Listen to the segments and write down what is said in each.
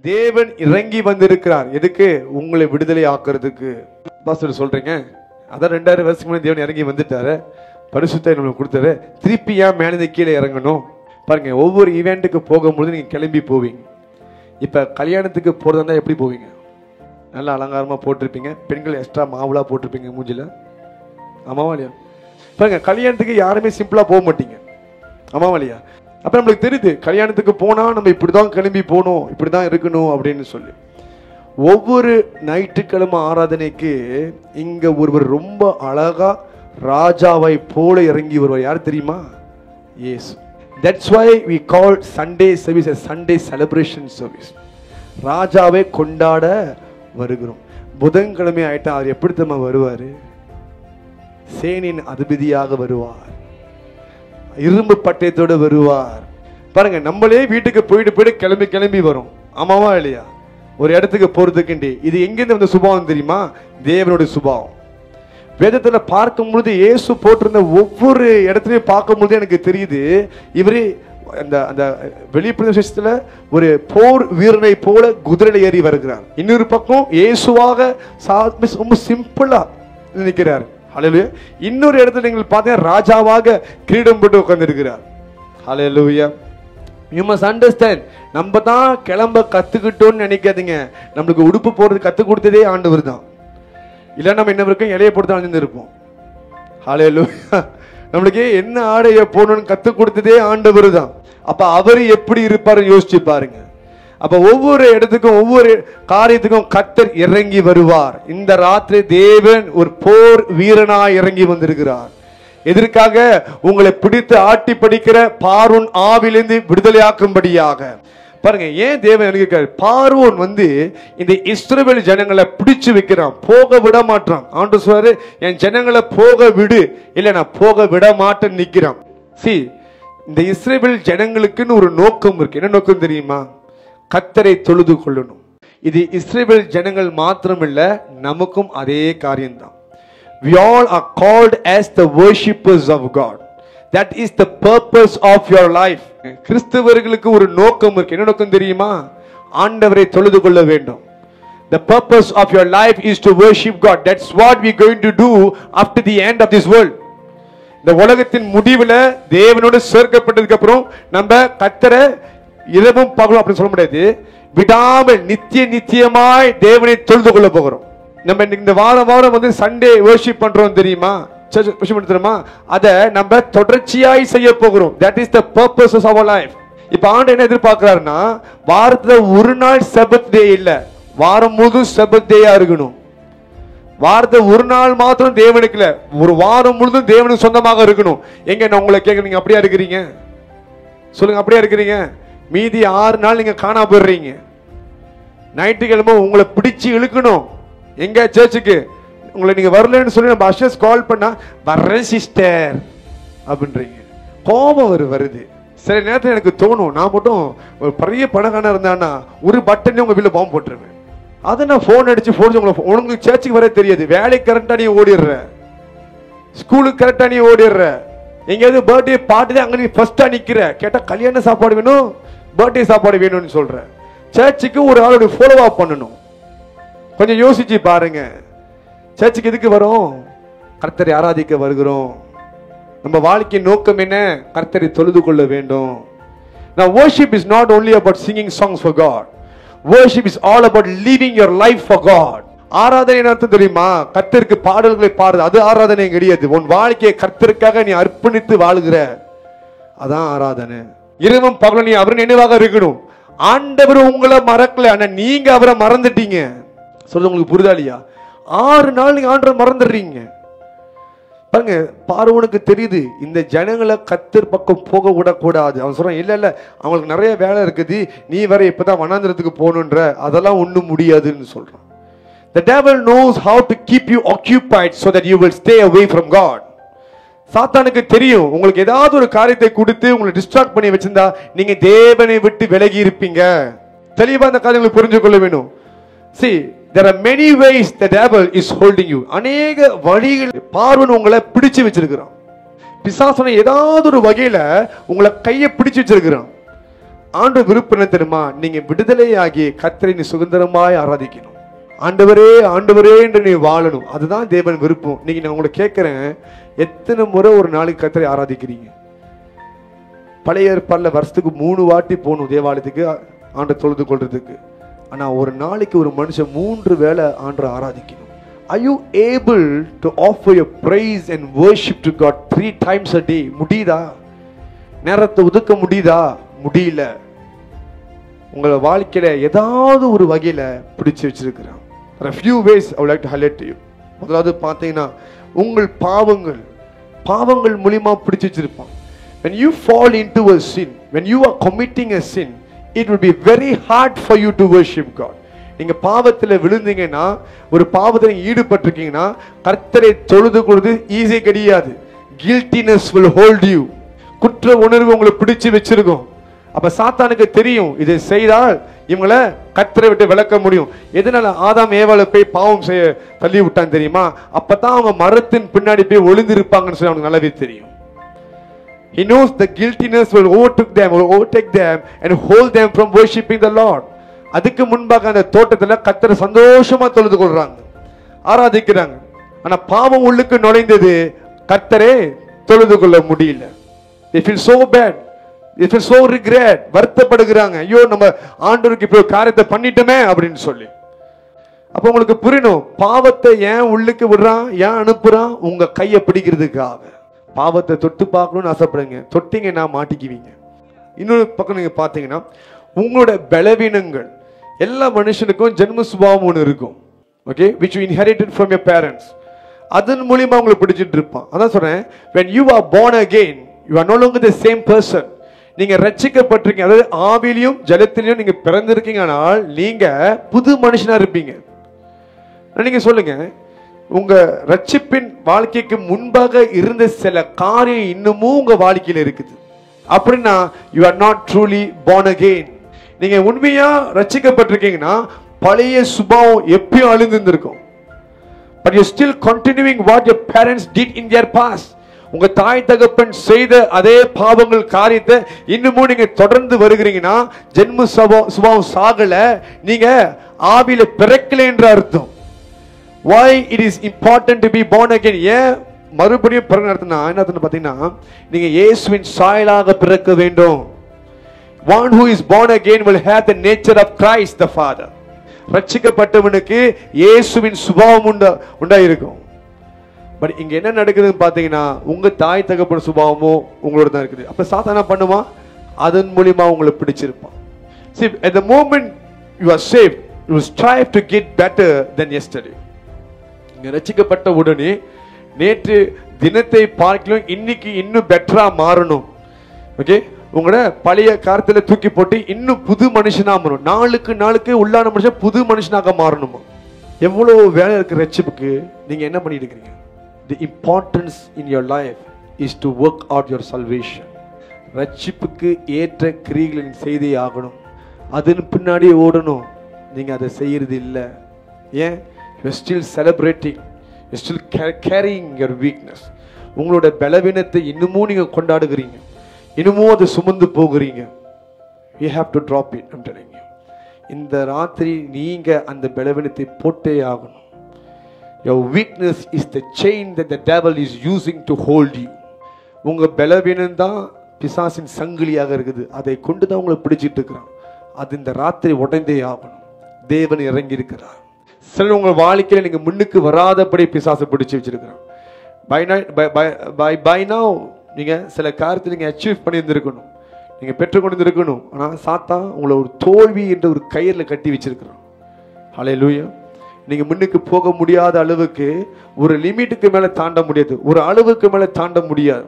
தேவன் இறங்கி வந்திருக்கிறார். எதுக்கு? உங்களை விடுதலை ஆக்குறதுக்கு. பாஸ்டர் சொல்றீங்க, அதான் 2000 வருஷத்துக்கு முன்னாடி தேவன் இறங்கி வந்துட்டாரு, பரிசுத்த நம்மளுக்கு கொடுத்தாரு, திருப்பி ஏன் மேலே கீழே இறங்கணும்? பாருங்க, ஒவ்வொரு ஈவெண்ட்டுக்கு போகும்போது நீங்க கிளம்பி போவீங்க. இப்ப கல்யாணத்துக்கு போறதா இருந்தா எப்படி போவீங்க? நல்லா அலங்காரமா போட்டிருப்பீங்க, பெண்கள் எக்ஸ்ட்ரா மாவுளா போட்டிருப்பீங்க மூஞ்சில, ஆமாவா இல்லையா? பாருங்க, கல்யாணத்துக்கு யாருமே சிம்பிளா போக மாட்டீங்க, ஆமாவா இல்லையா? அப்ப நம்மளுக்கு தெரியுது கல்யாணத்துக்கு போனா நம்ம இப்படிதான் கிளம்பி போகணும், இப்படிதான் இருக்கணும் அப்படின்னு சொல்லி. ஒவ்வொரு ஞாயிற்றுக்கிழமை ஆராதனைக்கு இங்க ஒருவர் ரொம்ப அழகா ராஜாவை போல இறங்கி வருவார். யார் தெரியுமா? இயேசு. That's why we call Sunday service a Sunday celebration service. ராஜாவை கொண்டாட வருகிறோம். புதன்கிழமை ஆயிட்டா அவர் எப்படி தம்மா வருவாரு? சேனின் அதிபதியாக வருவார், இரும்பு பட்டயத்தோடு வருவார். பாருங்க, நம்மளே வீட்டுக்கு போயிட்டு கிளம்பி வரும், ஆமாவா இல்லையா? ஒரு இடத்துக்கு போறதுக்கு இது எங்கிருந்து வந்த சுபாவம் தெரியுமா? தேவனுடைய சுபாவம். வேதத்துல பார்க்கும் பொழுது இயேசு போட்டிருந்த ஒவ்வொரு இடத்துலையும் பார்க்கும் பொழுது எனக்கு தெரியுது, இவரு அந்த வெளிப்பிரதேசத்துல ஒரு போர் வீரனை போல குதிரையில ஏறி வருகிறார். இன்னொரு பக்கம் இயேசுவாக ரொம்ப சிம்பிளா நிற்கிறார். ஹல்லேலூயா. இன்னொரு இடத்துல நீங்கள் பார்த்தீங்கன்னா ராஜாவாக கிரீடம் போட்டு உட்கார்ந்து இருக்கிறார். ஹல்லேலூயா. You must understand, நம்ம தான் கிளம்ப கத்துக்கிட்டோம்னு நினைக்காதீங்க. நம்மளுக்கு உடுப்பு போறது கத்து கொடுத்ததே ஆண்டவர் தான். இல்ல நம்ம என்ன இருக்கும், இலையை போட்டு தான் இருப்போம். ஹல்லேலூயா. நம்மளுக்கு என்ன ஆடைய போடணும்னு கத்து கொடுத்ததே ஆண்டவர் தான். அப்ப அவர் எப்படி இருப்பாரு யோசிச்சு பாருங்க. அப்ப ஒவ்வொரு இடத்துக்கும் ஒவ்வொரு காரியத்துக்கும் கர்த்தர் இறங்கி வருவார். இந்த ராத்திரி தேவன் ஒரு போர் வீரனாய் இறங்கி வந்திருக்கிறார். எதற்காக? உங்களை பிடித்து ஆட்டி படிக்கிற பார்வோன் ஆவிலிருந்து விடுதலையாக்கும்படியாக. பாருங்க, ஏன் தேவன் இறங்கியிருக்காரு? பார்வோன் இந்த இஸ்ரவேல் ஜனங்களை பிடிச்சு வைக்கிறான், போக விட மாட்டான். ஆண்டவர் சொல்றாரு, என் ஜனங்களை போக விடு, இல்ல நான் போக விட மாட்டேன்னு நிக்கிறான். இந்த இஸ்ரவேல் ஜனங்களுக்குன்னு ஒரு நோக்கம் இருக்கு. என்ன நோக்கம் தெரியுமா? கர்த்தரை தொழுது கொள்ளணும். இது இஸ்ரவேல் ஜனங்கள் மாத்திரமில்ல, நமக்கும் அதே காரியம்தான். We all are called as the worshippers of God. That is the purpose of your life. கிறிஸ்தவர்களுக்கு ஒரு நோக்கம் இருக்கு. என்ன நோக்கம் தெரியுமா? ஆண்டவரை தொழுது கொள்ள வேண்டும். The purpose of your life is to worship God. That's what we are going to do after the end of this world. இந்த உலகத்தின் முடிவுல தேவனோடு சேர்க்கப்பட்டதுக்கு அப்புறம் நம்ம கர்த்தரை இரவும் பகலும் அப்படி சொல்ல முடியாது, விடாமல் நித்தியமாய் தேவனை தொழுது கொள்ள போகிறோம். நம்ம இந்த வாரம் சண்டே வர்ஷிப் பண்றோம் தெரியுமா? தெரியுமா? அத நம்ம தொடர்ச்சியாய் செய்ய போகிறோம். That is the purpose of our life. இப்ப ஆண்டு என்ன எதிர்பார்க்கிறாருன்னா, வாரத்துல ஒரு நாள் சபத் டே இல்ல, வாரம் முழுதும் சபத் டேயா இருக்கணும். வாரத்தை ஒரு நாள் மாத்திரம் தேவனுக்கு இல்ல, ஒரு வாரம் முழுதும் தேவனுக்கு சொந்தமாக இருக்கணும். எங்க நான் உங்களை கேட்க, நீங்க அப்படியா இருக்கிறீங்க? சொல்லுங்க, அப்படியா இருக்கிறீங்க? மீதி 6 நாள் நீங்க காணா போடுறீங்க. ஞாயிற்றுக்கிழமை உங்களை பிடிச்சு இழுக்கணும். எங்க சர்ச்சுக்கு உங்களை நீங்க வரலன்னு சொல்லி நம்ம அஷர்ஸ் கால் பண்ணா, வர்றேன் சிஸ்டர் அப்படின்றீங்க. கோபம் வருது. சில நேரத்தில் எனக்கு தோணும், நான் மட்டும் ஒரு பெரிய பணக்கான இருந்தான்னா ஒரு பட்டனே உங்க வீட்டில் பாம்பு போட்டுருவேன். அதை நான் போன் அடிச்சு உனக்கு சர்ச்சுக்கு வர தெரியாது, வேலைக்கு கரெக்டா நீ ஓடிடுற, ஸ்கூலுக்கு கரெக்டா நீ ஓடிடுற, எங்கேயாவது பர்த்டே பார்ட்டி அங்க நீ ஃபர்ஸ்டா நிக்கிற. கேட்டா கல்யாண சாப்பாடு வேணும், பர்த்டே சாப்பாடு வேணும்னு சொல்ற. சர்ச்சுக்கு ஒரு ஆளோட ஃபாலோ அப் பண்ணணும். கொஞ்சம் யோசிச்சு பாருங்க. சர்ச்சுக்கு எதுக்கு வரோம்? கர்த்தரை ஆராதிக்க வருகிறோம். நம்ம வாழ்க்கையின் நோக்கம் என்ன? கர்த்தரை தொழுது கொள்ள வேண்டும். Now worship is not only about singing songs for God. Worship is all about living your life for God. ஆராதனை என்ன அர்த்தம் தெரியுமா? கர்த்தருக்கு பாடல்களை பாடுறது, அது ஆராதனை கிடையாது. உன் வாழ்க்கையை கர்த்தருக்காக நீ அர்ப்பணித்து வாழுகிற, அதான் ஆராதனை. இரவும் பகலும் நீ அவரின் நினைவாக இருக்கணும். ஆண்டவர் உங்களை மறக்கல, ஆனா நீங்க அவரை மறந்துட்டீங்க. சொல்றது உங்களுக்கு புரியுதா இல்லையா? 6 நாள் நீங்க ஆண்டவரை மறந்துடுறீங்க. பாருங்க, பார்வோனுக்கு தெரியுது இந்த ஜனங்களை கர்த்தர் பக்கம் போக விடக்கூடாது. அவன் சொல்றான், இல்ல அவங்களுக்கு நிறைய வேலை இருக்குது, நீ வர இப்பதான் வனாந்திரத்துக்கு போகணுன்ற, அதெல்லாம் ஒண்ணும் முடியாதுன்னு சொல்றான். The devil knows how to keep you occupied so that you will stay away from God. சாத்தானுக்கு தெரியும், உங்களுக்கு ஏதாவது ஒரு காரியத்தை கொடுத்து உங்களை டிஸ்ட்ராக்ட் பண்ணி வச்சிருந்தா நீங்க தேவனை விட்டு விலகி இருப்பீங்க. தெளிவா அந்த காரியங்களை புரிஞ்சு கொள்ள வேணும். See, there are many ways the devil is holding you. அநேக வழிகள் பார்வன் உங்களை பிடிச்சு வச்சிருக்கிறான். பிசாசனை ஏதாவது ஒரு வகையில உங்களை கையை பிடிச்சு வச்சிருக்கிறான். ஆண்டவர் விருப்பம் என்ன தெரியுமா? நீங்க விடுதலையாகி கர்த்தரை நீ சுதந்திரமாய் ஆராதிக்கணும். ஆண்டவரே ஆண்டவரே என்று நீ வாழணும். அதுதான் தேவன் விருப்பம். நீங்க நான் உங்களை கேட்கிறேன், எத்தனை முறை ஒரு நாளைக்கு கர்த்தரை ஆராதிக்கிறீங்க? பழைய ஏற்பாடுல வருஷத்துக்கு 3 வாட்டி போகணும் தேவாலயத்துக்கு ஆண்டை தொழுது கொள்றதுக்கு. ஆனா ஒரு நாளைக்கு ஒரு மனுஷன் 3 வேளை ஆண்டை ஆராதிக்கணும். Are you able to offer your praise and worship to God 3 times a day? முடியுதா? நேரத்தை ஒதுக்க முடியுதா? முடியல. உங்கள வாழ்க்கையில ஏதாவது ஒரு வகையில பிடிச்சு வச்சிருக்கிறான். There are few ways I would like to highlight to you. முதலாவது பார்த்தீங்கன்னா, உங்கள் பாவங்கள் மூலமா பிடிச்சு வச்சிருப்பான். When you fall into a sin, when you are committing a sin, it will be very hard for you to worship God. நீங்க பாவத்துல விழுந்தீங்கன்னா, ஒரு பாவத்துல ஈடுபட்டிருக்கீங்கன்னா, கர்த்தரை தொழுது கொள்வது ஈஸி கிடையாது. Guiltiness will hold you. குற்ற உணர்வு உங்களை பிடிச்சு வச்சிருக்கும். அப்ப சாத்தானுக்கு தெரியும், இதை செய்தால் இவங்களை கர்த்தரை விட்டு விலக்க முடியும். எதனால ஆதாம் ஏவாளை போய் பாவம் செய்ய தள்ளி விட்டான் தெரியுமா? அப்பதான் அவங்க மரத்தின் பின்னாடி போய் ஒளிந்து இருப்பாங்கன்னு சொல்லி அவனுக்கு நல்லாவே தெரியும். He knows the guiltiness will overtake them and hold them from worshiping the Lord. அதுக்கு முன்பாக அந்த தோட்டத்துல கர்த்தரை சந்தோஷமா தொழுது கொள்றாங்க, ஆராதிக்கிறாங்க. ஆனா பாவம் உள்ளுக்கு நுழைந்தது, கர்த்தரே தொழுது கொள்ள முடியல. They feel so bad. They feel so regret. வருத்தப்படுகிறாங்க, ஐயோ நம்ம ஆண்டவருக்கு இப்படி காரியத்தை பண்ணிட்டோமே அப்படின்னு சொல்லி. அப்ப உங்களுக்கு புரியணும், பாவத்தை ஏன் உள்ளுக்கு விடுறான், ஏன் அனுப்புறான்? உங்க கையை பிடிக்கிறதுக்காக. பாவத்தை தொட்டு பார்க்கணும்னு ஆசைப்படுங்க, தொட்டிங்கன்னா மாட்டிக்குவீங்க. இன்னொரு பக்கம் நீங்க பாத்தீங்கன்னா, உங்களோட பலவீனங்கள், எல்லா மனுஷனுக்கும் ஜென்ம சுபாவம் ஒன்று இருக்கும், okay, which you inherited from your parents. அதன் மூலியமா உங்களை பிடிச்சிட்டு இருப்பான். அதான் சொல்றேன், when you are born again, you are no longer the same person. நீங்க ரட்சிக்கப்பட்டிருக்கீங்க, அதாவது ஆவியிலும் ஜலத்திலையும் நீங்க பிறந்திருக்கீங்கனால் நீங்க புது மனுஷனா இருப்பீங்க. நீங்க சொல்லுங்க, உங்க ரட்சிப்பின் வாழ்க்கைக்கு முன்பாக இருந்த சில காரியம் இன்னமும் உங்க வாழ்க்கையில இருக்குது அப்படின்னா, you are not truly born again. நீங்க உண்மையா ரட்சிக்கப்பட்டிருக்கீங்கன்னா பழைய சுபாவம் எப்பயும் அழிந்திருக்கும். But you still continuing what your parents did in their past. உங்க தாய் தகப்பன் செய்த அதே பாவங்கள் காரியத்தை இன்னமும் நீங்க தொடர்ந்து வருகிறீங்கன்னா, ஜென்ம சுபாவம் சாகல, நீங்க ஆவியில பிறக்கல என்ற அர்த்தம். Why it is important to be born again? ஏன் மறுபடியும் பிறகு நடத்தினா என்ன பார்த்தீங்கன்னா, நீங்க இயேசுவின் சாயலாக பிறக்க வேண்டும். One who is born again will have the nature of Christ the Father. ரட்சிக்கப்பட்டவனுக்கு இயேசுவின் சுபாவம் உண்டாயிருக்கும். பட் இங்க என்ன நடக்குதுன்னு பாத்தீங்கன்னா, உங்க தாய் தகப்பன் சுபாவமோ உங்களோட தான் இருக்குது. அப்ப சாத்தானா பண்ணுமா, அதன் மூலியமா உங்களை பிடிச்சிருப்பான். See, at the moment you are saved, you will strive to get better than yesterday. நீங்க ரட்சிக்கப்பட்ட உடனே நேற்று தினத்தை பார்க்கலாம் இன்னைக்கு இன்னும் பெட்டரா மாறணும். ஓகே, உங்களோட பழைய காரியத்துல தூக்கி போட்டு இன்னும் புது மனுஷனா மாறணும். நாளுக்கு நாளுக்கு உள்ளான மனுஷன் புது மனுஷனாக மாறணுமா? எவ்வளவு வேலை இருக்கு ரட்சிப்புக்கு. நீங்க என்ன பண்ணிட்டு இருக்கீங்க? The importance in your life is to work out your salvation. ரட்சிப்புக்கு ஏற்ற கிரியைகளை செய்தே ஆகணும். அதன் பின்னாடி ஓடணும். நீங்க அதை செய்யறது இல்லை. ஏன்? you are still celebrating, you are still carrying your weakness. உங்களோட பலவீனத்தை இன்னமும் நீங்க கொண்டாடுகிறீங்க, இன்னமும் அதை சுமந்து போகிறீங்க. you have to drop it. I'm telling you, இந்த ராத்திரி நீங்க அந்த பலவீனத்தை போட்டே ஆகணும். your weakness is the chain that the devil is using to hold you. உங்க பலவீனம் தான் பிசாசின் சங்கிலியாக இருக்குது, அதை கொண்டு தான் உங்களை பிடிச்சிட்டு இருக்கிறான். அது இந்த ராத்திரி உடைந்தே ஆகணும். தேவன் இறங்கி இருக்கிறார். சில உங்க வாழ்க்கையில நீங்க முன்னுக்கு வராதபடி பிசாசை பிடிச்சு வச்சிருக்கிறான். by now நீங்க சில காரியத்தை நீங்க அச்சீவ் பண்ணி இருந்திருக்கணும், நீங்க பெற்றுக்கொண்டு இருக்கணும். ஆனா சாத்தான் உங்களை ஒரு தோல்வி என்ற ஒரு கயிறுல கட்டி வச்சிருக்கிறான். ஹல்லேலூயா. நீங்க முன்னுக்கு போக முடியாத அளவுக்கு, ஒரு லிமிட்டுக்கு மேல தாண்ட முடியாது, ஒரு அளவுக்கு மேல தாண்ட முடியாது.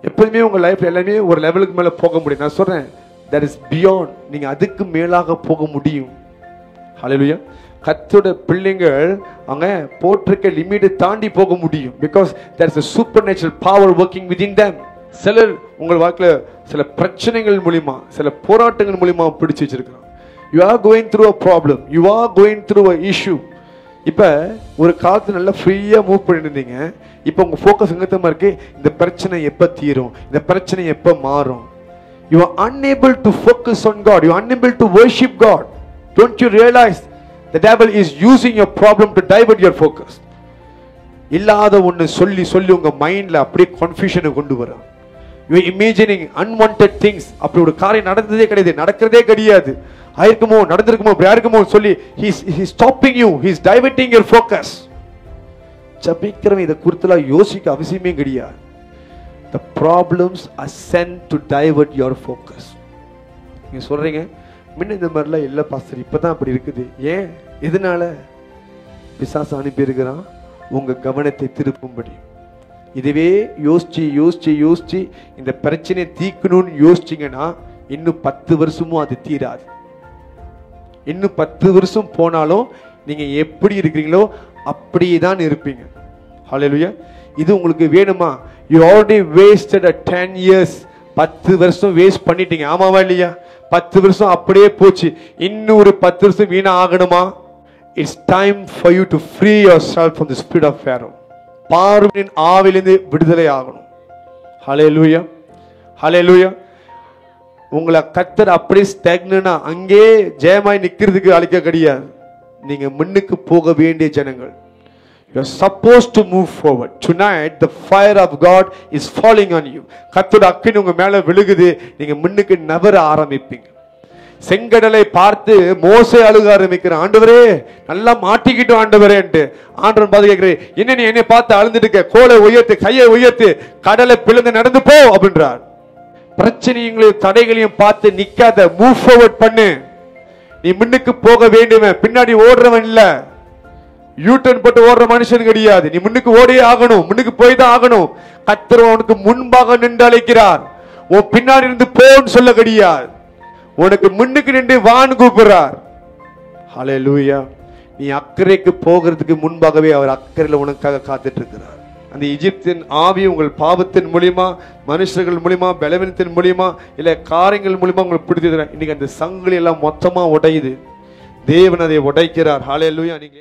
எப்போதுமே உங்க லைஃப்ல எல்லாமே ஒரு லெவலுக்கு மேல போக முடியும். நான் சொல்றேன், that is beyond. நீங்க அதுக்கு மேலாக போக முடியும். ஹல்லேலூயா. கர்த்தருடைய பிள்ளைகள் அவங்க போட்டிருக்க லிமிட்டை தாண்டி போக முடியும். because there is a supernatural power working within them. சிலர் உங்கள் வாழ்க்கையில சில பிரச்சனைகள் மூலமா, சில போராட்டங்கள் மூலமா பிடிச்சு வச்சிருக்கிறான். you are going through a problem, you are going through a issue. இப்ப ஒரு காலத்துல நல்லா ஃப்ரீயா மூவ் பண்ணிட்டு இருந்தீங்க, இப்ப உங்க ஃபோக்கஸ் எங்கத்தமா இருக்கு? இந்த பிரச்சனை எப்ப தீரும், இந்த பிரச்சனை எப்ப மாறும். You are unable to focus on God. You are unable to worship God. Don't you realize the devil is using your problem to divert your focus? இல்லாத ஒன்று சொல்லி சொல்லி உங்க மைண்ட்ல அப்படியே கன்ஃபியூஷனை கொண்டு வரும். You are imagining unwanted things. அப்படி ஒரு காரியம் நடந்ததே கிடையாது, நடக்கிறதே கிடையாது, ஆயிருக்குமோ நடந்திருக்குமோ இப்படி இருக்குமோ சொல்லி he's stopping you, he's diverting your focus. ஜபிக்கிறவன் இதை குறித்துலாம் யோசிக்க அவசியமே கிடையாது. The problems are sent to divert your focus. நீங்க சொல்றீங்க முன்ன இந்த மாதிரிலாம் இல்லை பாஸ்டர், இப்பதான் அப்படி இருக்குது. ஏன்? எதனால? பிசாசு அனுப்பி இருக்கிறான் உங்க கவனத்தை திருப்பும்படி. இதுவே யோசிச்சு யோசிச்சு யோசிச்சு இந்த பிரச்சனையை தீக்கணும்னு யோசிச்சிங்கன்னா இன்னும் 10 வருஷமும் அது தீராது. இன்னும் 10 வருஷம் போனாலும் நீங்க எப்படி இருக்கிறீங்களோ அப்படிதான் இருப்பீங்க. ஹல்லேலூயா. இது உங்களுக்கு வேணுமா? You already wasted 10 years. 10 வருஷம் வேஸ்ட் பண்ணிட்டீங்க. ஆமாவா இல்லையா? 10 வருஷம் அப்படியே போச்சு. இன்னும் ஒரு 10 வருஷம் வீணா ஆகணுமா? It's time for you to free yourself from the spirit of Pharaoh. பார்வோனின் ஆவிலிருந்து விடுதலை ஆகணும். ஹல்லேலூயா, ஹல்லேலூயா. உங்களை கர்த்தர் அப்படியே ஸ்டாக்னா அங்கே ஜெயமாய் நிக்கிறதுக்கு அழைக்க கிடையாது. நீங்க முன்னுக்கு போக வேண்டிய ஜனங்கள். You are supposed to move forward. Tonight the fire of God is falling on you. கர்த்தர் அக்கினி உங்க மேல விழுகுது. நீங்க முன்னுக்கு நகர ஆரம்பிப்பீங்க. செங்கடலை பார்த்து மோசே அழுக ஆரம்பிக்கிறான். ஆண்டவரே நல்லா மாட்டிக்கிட்டோம் ஆண்டவரேன்ட்டு. ஆண்டவன் பார்த்து கேட்கிறேன், என்ன நீ என்னை பார்த்து அழுந்துட்டு இருக்க? கோலை உயர்த்து, கையை உயர்த்து, கடலை பிளந்து நடந்து போ அப்படின்றார். பிரச்சனைகளையும் தடைகளையும் பார்த்து நிக்காத, மூவ் ஃபார்வர்ட் பண்ணு. நீ முன்னுக்கு போக வேண்டுமே, பின்னாடி ஓடுறவன் இல்ல. யூட்டர்ன் போட்டு ஓடுற மனுஷன் கிடையாது. நீ முன்னுக்கு ஓடியே ஆகணும், முன்னுக்கு போய் தான் ஆகணும். கர்த்தர் உனக்கு முன்பாக நின்று அழைக்கிறார். உன் பின்னாடி இருந்து போன்னு சொல்ல கிடையாது, உனக்கு முன்னுக்கு நின்று வான்னு கூப்பிடுறார். ஹல்லேலூயா. நீ அக்கறைக்கு போகிறதுக்கு முன்பாகவே அவர் அக்கறையில் உனக்காக காத்துட்டு இருக்கிறார். அந்த எகிப்தின் ஆவி உங்கள் பாவத்தின் மூலியமா, மனுஷர்கள் மூலியமா, பலவீனத்தின் மூலியமா, இல்ல காரியங்கள் மூலியமா உங்களுக்கு பிடித்தது. இன்னைக்கு அந்த சங்கிலி எல்லாம் மொத்தமா உடையுது. தேவன் அதை உடைக்கிறார். ஹல்லேலூயா. நீங்க